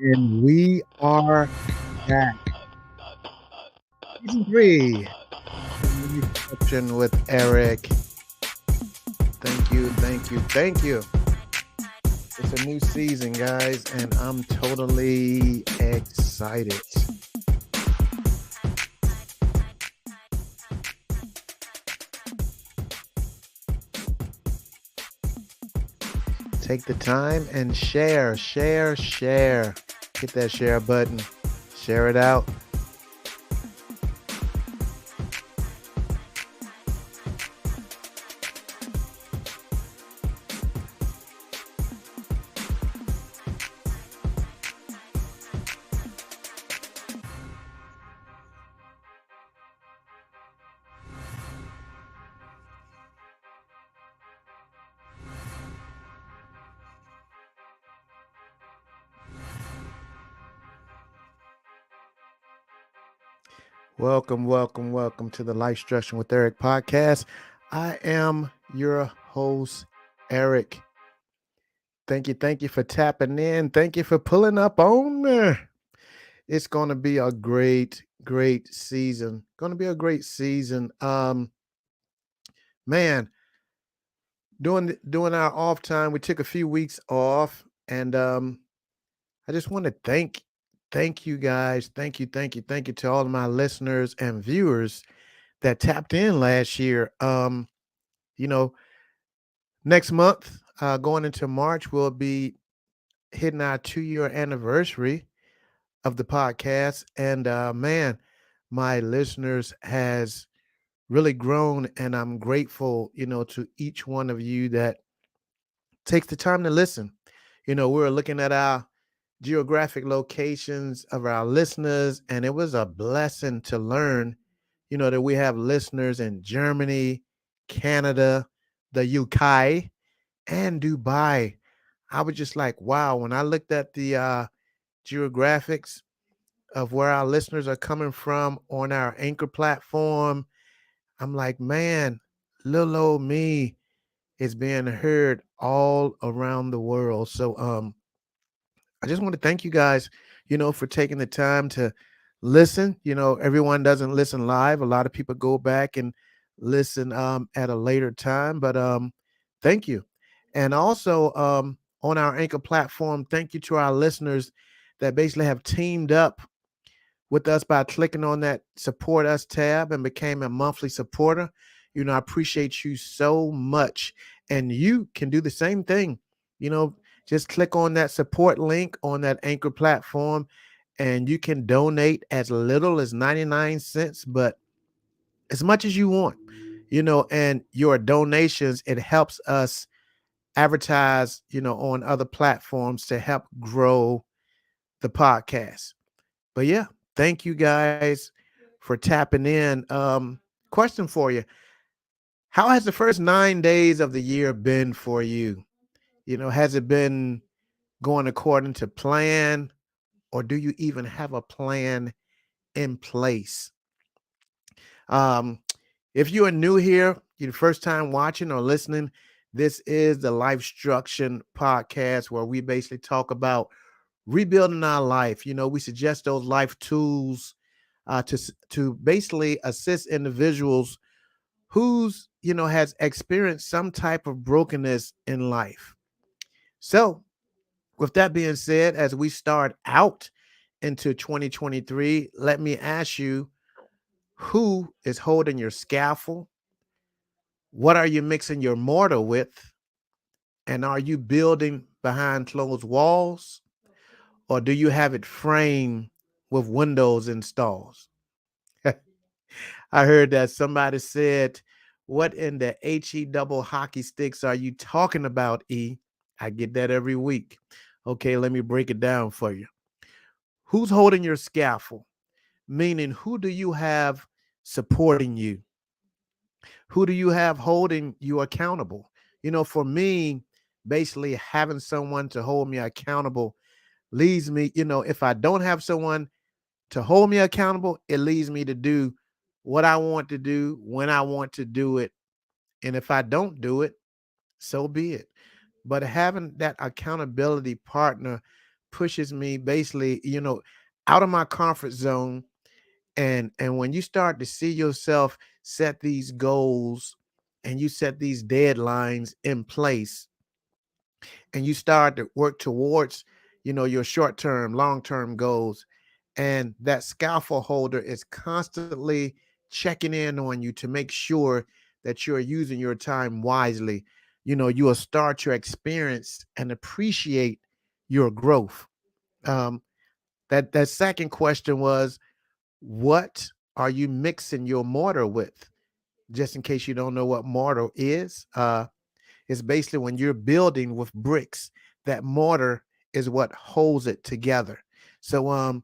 And we are back. Season 3. Instruction with Eric. Thank you, thank you, thank you. It's a new season, guys, and I'm totally excited. Take the time and share, share, share. Hit that share button, share it out. Welcome, welcome, welcome to the Life Structure with Eric podcast. I am your host, Eric. Thank you for tapping in. Thank you for pulling up on me. It's going to be a great season. Going to be a great season. Man, during our off time, we took a few weeks off, and I just want to thank you guys. Thank you to all of my listeners and viewers that tapped in last year. You know, next month, going into March, we'll be hitting our 2-year anniversary of the podcast. And man, my listeners has really grown, and I'm grateful, to each one of you that takes the time to listen. We're looking at our geographic locations of our listeners, and it was a blessing to learn, that we have listeners in Germany, Canada, the UK, and Dubai. I was just like, wow, when I looked at the geographics of where our listeners are coming from on our anchor platform, I'm like, man, little old me is being heard all around the world. So I just want to thank you guys, for taking the time to listen. Everyone doesn't listen live. A lot of people go back and listen at a later time, but thank you. And also on our anchor platform, thank you to our listeners that basically have teamed up with us by clicking on that support us tab and became a monthly supporter. I appreciate you so much. And you can do the same thing. You know, just click on that support link on that anchor platform and you can donate as little as 99 cents, but as much as you want, and your donations, it helps us advertise, on other platforms to help grow the podcast. But yeah, thank you guys for tapping in. Question for you. How has the first 9 days of the year been for you? Has it been going according to plan, or do you even have a plan in place? Um, if you are new here, you're the first time watching or listening, this is the Life Structure podcast where we basically talk about rebuilding our life. We suggest those life tools to basically assist individuals who's has experienced some type of brokenness in life. So, with that being said, as we start out into 2023, let me ask you, who is holding your scaffold? What are you mixing your mortar with? And are you building behind closed walls? Or do you have it framed with windows installed? I heard that somebody said, "What in the HE double hockey sticks are you talking about, E?" I get that every week. Okay, let me break it down for you. Who's holding your scaffold? Meaning, who do you have supporting you? Who do you have holding you accountable? For me, basically having someone to hold me accountable leads me, if I don't have someone to hold me accountable, it leads me to do what I want to do when I want to do it. And if I don't do it, so be it. But having that accountability partner pushes me basically, out of my comfort zone. And when you start to see yourself set these goals and you set these deadlines in place, and you start to work towards, your short-term, long-term goals, and that scaffold holder is constantly checking in on you to make sure that you're using your time wisely, you will start to experience and appreciate your growth. um, that second question was, what are you mixing your mortar with? Just in case you don't know what mortar is, it's basically when you're building with bricks, that mortar is what holds it together. So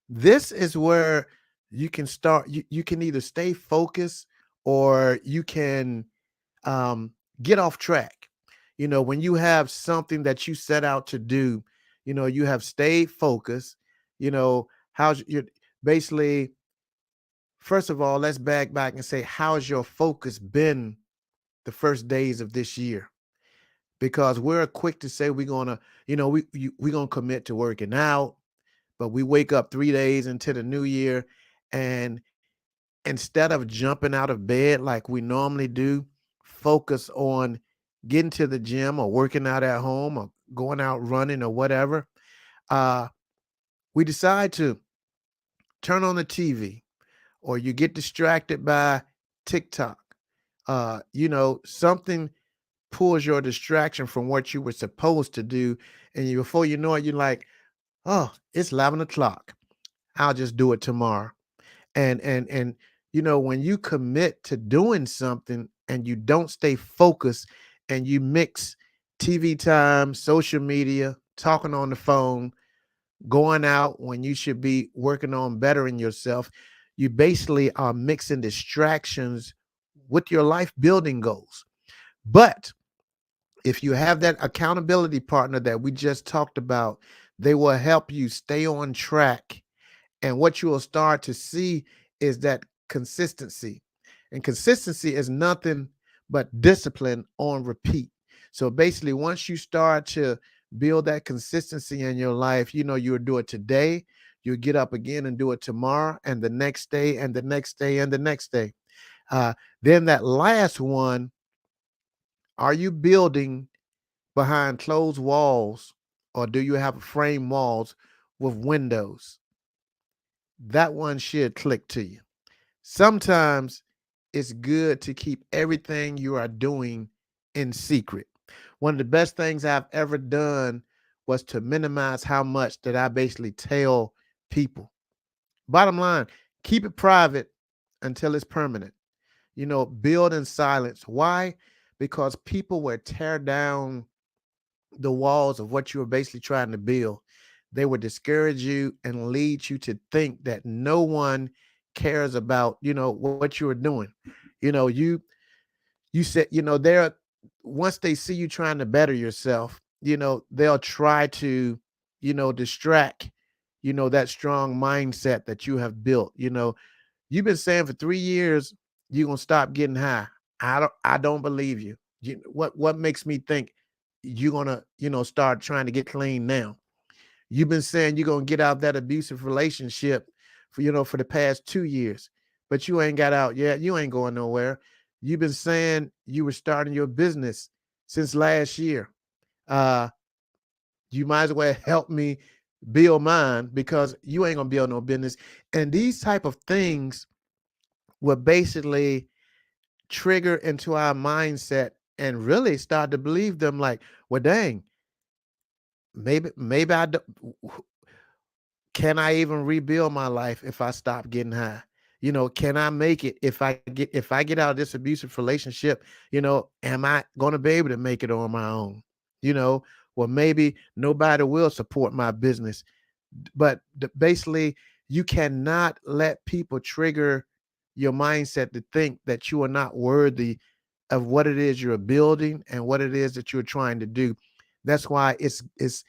this is where you can start. You can either stay focused, or you can um, get off track. When you have something that you set out to do, you have stayed focused. How's your basically, first of all, let's back and say, how's your focus been the first days of this year? Because we're quick to say we're gonna, we're gonna commit to working out, but we wake up 3 days into the new year, and instead of jumping out of bed like we normally do, focus on getting to the gym or working out at home or going out running or whatever. Uh, we decide to turn on the TV, or you get distracted by TikTok. Something pulls your distraction from what you were supposed to do. And before you know it, you're like, oh, it's 11 o'clock. I'll just do it tomorrow. And when you commit to doing something and you don't stay focused, and you mix TV time, social media, talking on the phone, going out when you should be working on bettering yourself, you basically are mixing distractions with your life building goals. But if you have that accountability partner that we just talked about, they will help you stay on track. And what you will start to see is that consistency. And consistency is nothing but discipline on repeat. So basically, once you start to build that consistency in your life, you'll do it today, you'll get up again and do it tomorrow, and the next day, and the next day, and the next day. Uh, then that last one, are you building behind closed walls, or do you have frame walls with windows? That one should click to you. Sometimes it's good to keep everything you are doing in secret. One of the best things I've ever done was to minimize how much that I basically tell people. Bottom line, keep it private until it's permanent. Build in silence. Why? Because people will tear down the walls of what you were basically trying to build. They would discourage you and lead you to think that no one cares about, what you are doing. You said, they're once they see you trying to better yourself, they'll try to, distract, that strong mindset that you have built. You've been saying for 3 years you're gonna stop getting high. I don't believe you. What makes me think you're gonna, start trying to get clean now? You've been saying you're gonna get out of that abusive relationship for the past 2 years, but you ain't got out yet. You ain't going nowhere. You've been saying you were starting your business since last year. Uh, you might as well help me build mine, because you ain't gonna build no business. And these type of things will basically trigger into our mindset and really start to believe them, like, well, dang, maybe I don't, can I even rebuild my life if I stop getting high? Can I make it if I get out of this abusive relationship? Am I going to be able to make it on my own? You know, well, maybe nobody will support my business. But basically, you cannot let people trigger your mindset to think that you are not worthy of what it is you're building and what it is that you're trying to do. That's why it's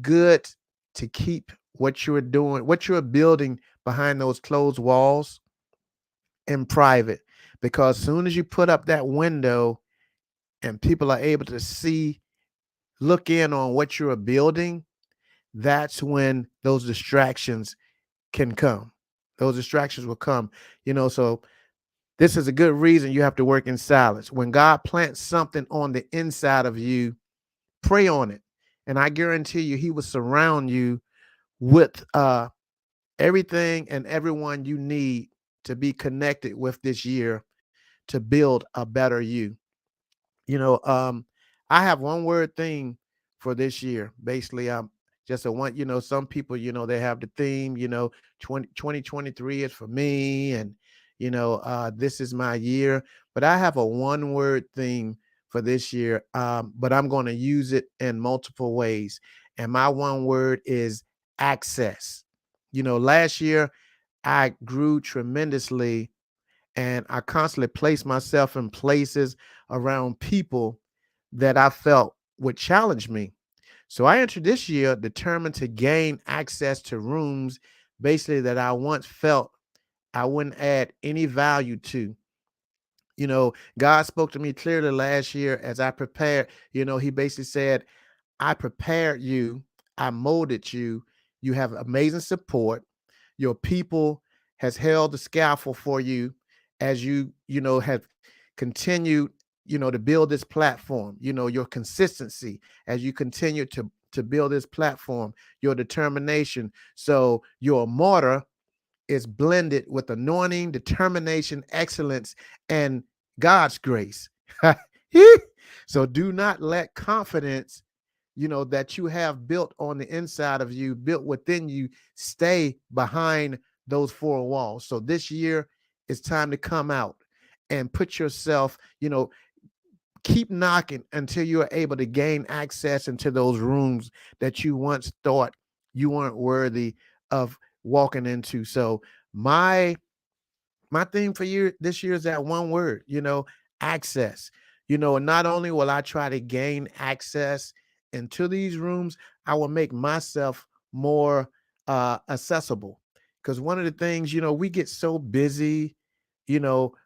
good to keep what you're doing, what you're building behind those closed walls, in private. Because soon as you put up that window and people are able to see, look in on what you're building, that's when those distractions can come. Those distractions will come, so this is a good reason you have to work in silence. When God plants something on the inside of you, pray on it. And I guarantee you, he will surround you with everything and everyone you need to be connected with this year to build a better you. You know, I have one word theme for this year. Basically, just a one, some people, they have the theme, 2023 is for me, and this is my year. But I have a one word theme for this year. But I'm going to use it in multiple ways. And my one word is access. Last year I grew tremendously, and I constantly placed myself in places around people that I felt would challenge me. So I entered this year determined to gain access to rooms basically that I once felt I wouldn't add any value to. God spoke to me clearly last year as I prepared. He basically said, I prepared you, I molded you, you have amazing support. Your people has held the scaffold for you as you have continued, to build this platform. Your consistency as you continue to build this platform, your determination. So your mortar is blended with anointing, determination, excellence, and God's grace. So do not let confidence, that you have built on the inside of you, built within you, stay behind those four walls. So this year, it's time to come out and put yourself, keep knocking until you are able to gain access into those rooms that you once thought you weren't worthy of walking into. So my theme for you this year is that one word, access. Not only will I try to gain access into these rooms, I will make myself more accessible. Because one of the things, we get so busy,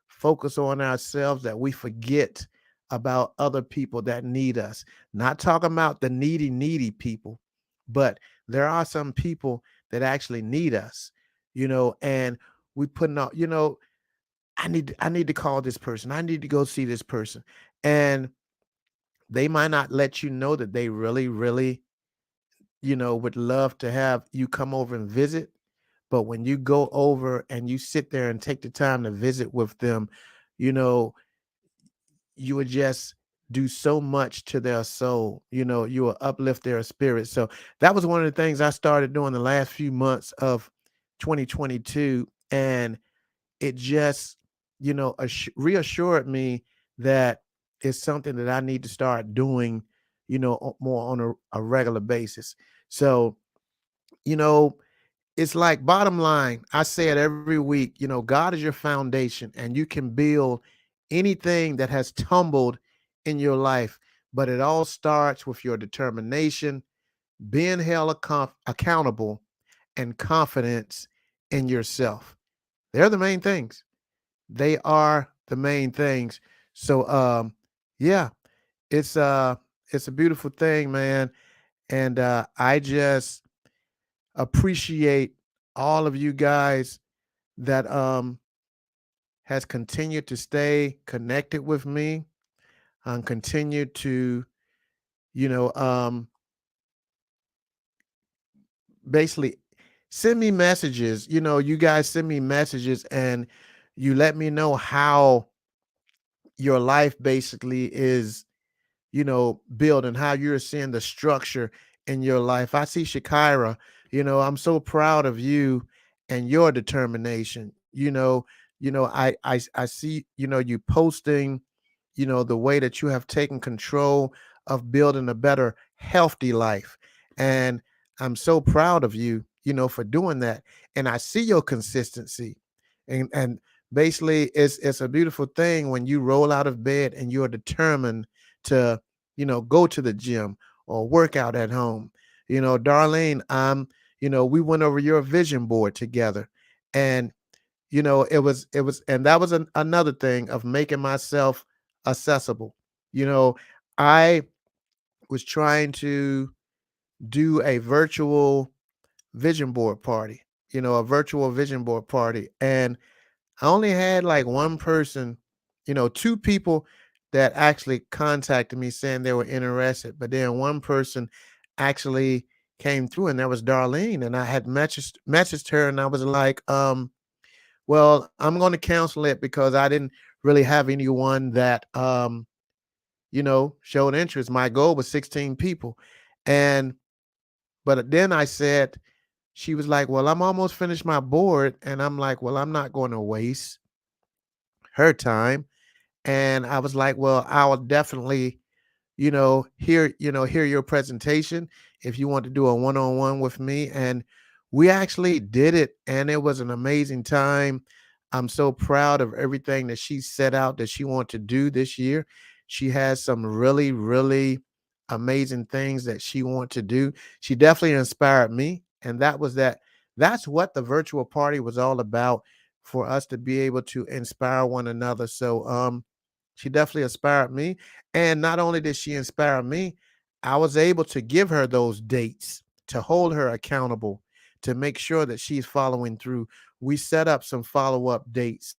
focus on ourselves that we forget about other people that need us. Not talking about the needy people, but there are some people that actually need us, and we putting out, I need to call this person. I need to go see this person. And they might not let you know that they really, really, would love to have you come over and visit. But when you go over and you sit there and take the time to visit with them, you know, you would just do so much to their soul. You will uplift their spirit. So that was one of the things I started doing the last few months of 2022. And it just, reassured me that it's something that I need to start doing, more on a regular basis. So, you know, it's like bottom line, I say it every week, God is your foundation and you can build anything that has tumbled in your life. But it all starts with your determination, being held accountable, and confidence in yourself. They're the main things. They are the main things. So yeah, it's uh it's a beautiful thing, man. And I just appreciate all of you guys that has continued to stay connected with me and continue to, you know, um basically send me messages. You guys send me messages and you let me know how your life basically is, building, how you're seeing the structure in your life. I see Shakira, I'm so proud of you and your determination. I see, you posting, the way that you have taken control of building a better, healthy life. And I'm so proud of you, for doing that. And I see your consistency. And basically it's a beautiful thing when you roll out of bed and you're determined to, go to the gym or work out at home. Darlene, we went over your vision board together. And and that was another thing of making myself accessible. I was trying to do a virtual vision board party, a virtual vision board party. And I only had like one person, two people that actually contacted me saying they were interested, but then one person actually came through, and that was Darlene. And I had messaged her, and I was like, well, I'm going to cancel it because I didn't really have anyone that showed interest. My goal was 16 people. And but then I said, she was like, well, I'm almost finished my board. And I'm like, well, I'm not going to waste her time. And I was like, well, I'll definitely, hear your presentation if you want to do a one-on-one with me. And we actually did it, and it was an amazing time. I'm so proud of everything that she set out that she wanted to do this year. She has some really, really amazing things that she wants to do. She definitely inspired me. And that's what the virtual party was all about, for us to be able to inspire one another. So she definitely inspired me. And not only did she inspire me, I was able to give her those dates, to hold her accountable, to make sure that she's following through. We set up some follow-up dates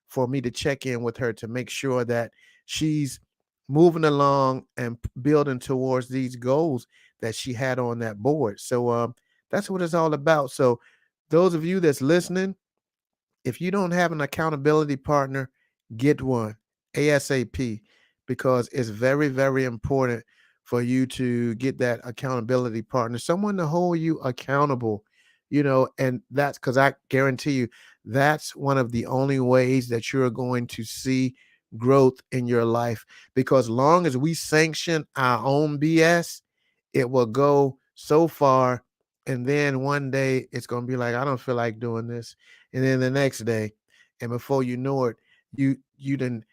for me to check in with her to make sure that she's moving along and building towards these goals that she had on that board. So that's what it's all about. So those of you that's listening, if you don't have an accountability partner, get one ASAP, because it's very, very important for you to get that accountability partner, someone to hold you accountable, and that's because I guarantee you that's one of the only ways that you're going to see growth in your life. Because long as we sanction our own BS, it will go so far. And then one day it's going to be like, I don't feel like doing this. And then the next day, and before you know it, you didn't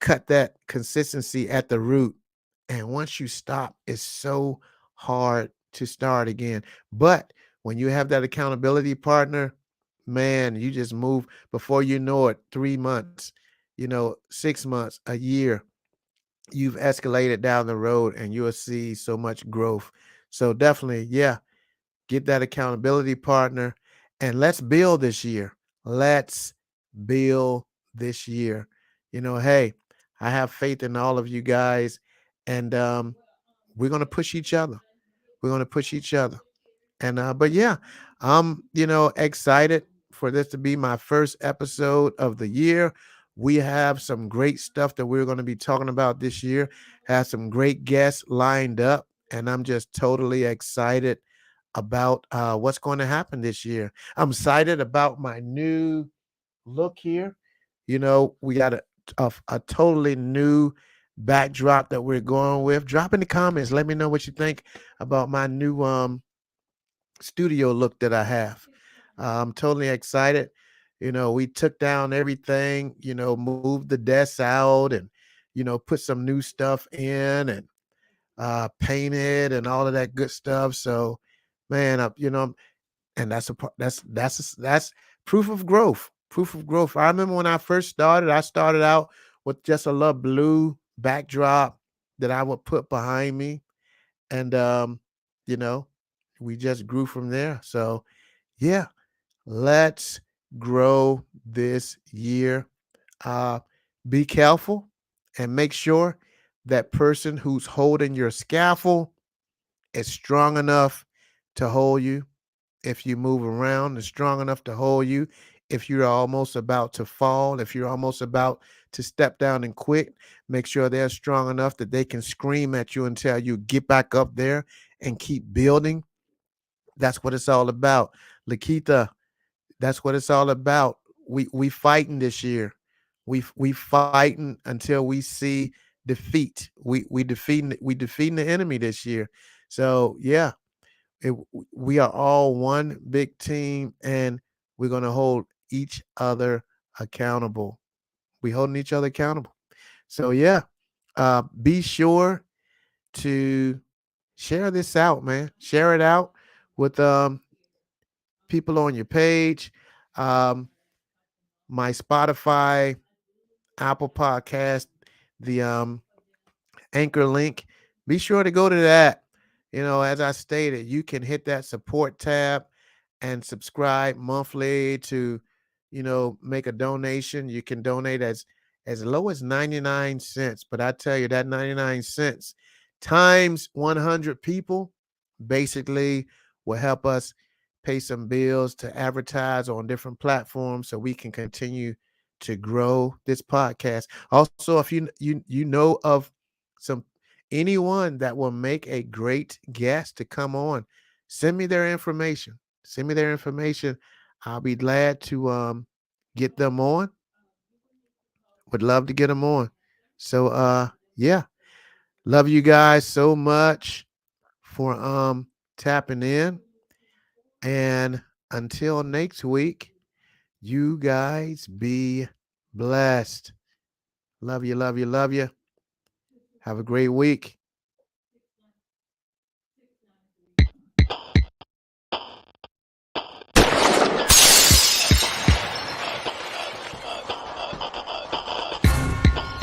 cut that consistency at the root. And once you stop, it's so hard to start again. But when you have that accountability partner, man, you just move. Before you know it, 3 months, 6 months, a year, you've escalated down the road, and you'll see so much growth. So definitely, yeah, get that accountability partner, and let's build this year. Let's build this year. Hey, I have faith in all of you guys, and we're going to push each other. We're going to push each other. And but yeah, I'm excited for this to be my first episode of the year. We have some great stuff that we're going to be talking about this year. Have some great guests lined up, and I'm just totally excited about what's going to happen this year. I'm excited about my new look here. We got a totally new backdrop that we're going with. Drop in the comments. Let me know what you think about my new studio look that I have. I'm totally excited. We took down everything, moved the desks out, and, put some new stuff in, and painted and all of that good stuff. So, man, and that's proof of growth. Proof of growth. I remember when I first started, I started out with just a little blue backdrop that I would put behind me. And you know, we just grew from there. So yeah, let's grow this year. Uh be careful, and make sure that person who's holding your scaffold is strong enough to hold you. If you move around, is strong enough to hold you. If you're almost about to fall, if you're almost about to step down and quit, make sure they're strong enough that they can scream at you and tell you, get back up there and keep building. That's what it's all about. Lakita, that's what it's all about. We fighting this year. We fighting until we see defeat. We defeating the enemy this year. So yeah, it, we are all one big team, and we're going to hold each other accountable. We holding each other accountable. So yeah, be sure to share this out, man. Share it out with people on your page, um, my Spotify, Apple Podcast, the Anchor link. Be sure to go to that. As I stated, you can hit that support tab and subscribe monthly to, make a donation. You can donate as low as 99 cents. But I tell you, that 99 cents times 100 people basically will help us pay some bills to advertise on different platforms so we can continue to grow this podcast. Also, if you know of some anyone that will make a great guest to come on, send me their information. Send me their information. I'll be glad to get them on. Would love to get them on. So yeah, love you guys so much for tapping in. And until next week, you guys be blessed. Love you, love you, love you. Have a great week.